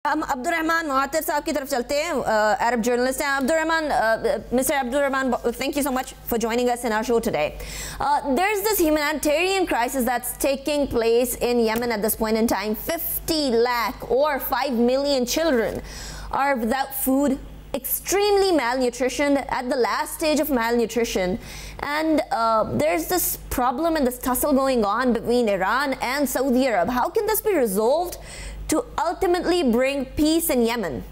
हम अब्दुल रहमान मित्तर साहब की तरफ चलते हैं, अरब जर्नलिस्ट हैं। Abdul Rahman, Mr. Abdul Rehman, thank you so much for joining us in our show today. There's this humanitarian crisis that's taking place in Yemen at this point in time. 50 lakh or 5 million children are without food, extremely malnutrition, at the last stage of malnutrition. And there's this problem and this tussle going on between Iran and Saudi Arabia. How can this be resolved to ultimately bring peace in Yemen?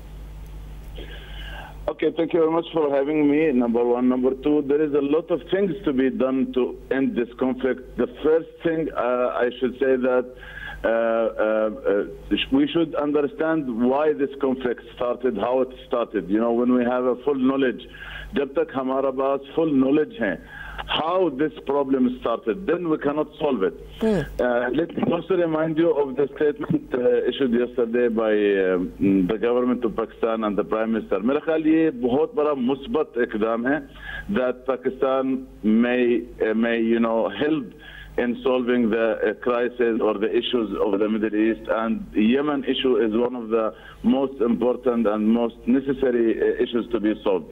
Okay, thank you very much for having me, number one. Number two, there is a lot of things to be done to end this conflict. The first thing, I should say that we should understand why this conflict started, how it started. You know, when we have a full knowledge, jab tak hamara paas full knowledge hai, how this problem started, then we cannot solve it. Let me also remind you of the statement issued yesterday by the government of Pakistan and the Prime Minister. मेरा ख्याल ये बहुत बड़ा मुस्बत इक़दाम है that Pakistan may help in solving the crisis or the issues of the Middle East, and the Yemen issue is one of the most important and most necessary issues to be solved.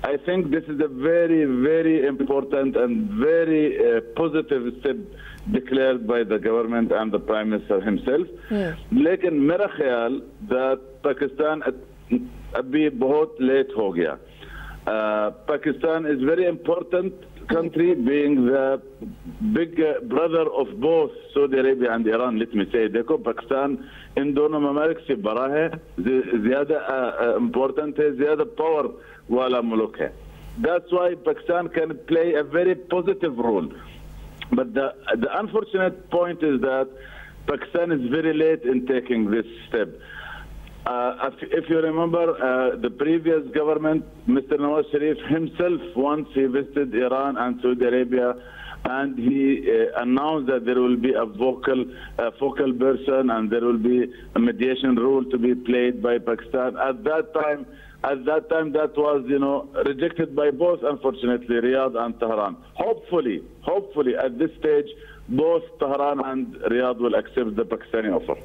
I think this is a very, very important and very positive step declared by the government and the Prime Minister himself. लेकिन मेरा ख्याल that Pakistan अभी बहुत late हो गया. Pakistan is very important country, being the big brother of both Saudi Arabia and Iran. Let me say, देखो पाकिस्तान इन दोनों ममालिक से बड़ा है, ज़्यादा important है, ज़्यादा power वाला मुल्क है. That's why Pakistan can play a very positive role. But the unfortunate point is that Pakistan is very late in taking this step. If you remember, the previous government, Mr. Nawaz Sharif himself, once he visited Iran and Saudi Arabia, and he announced that there will be a focal person and there will be a mediation role to be played by Pakistan. At that time, that was, rejected by both, unfortunately, Riyadh and Tehran. Hopefully, at this stage, both Tehran and Riyadh will accept the Pakistani offer.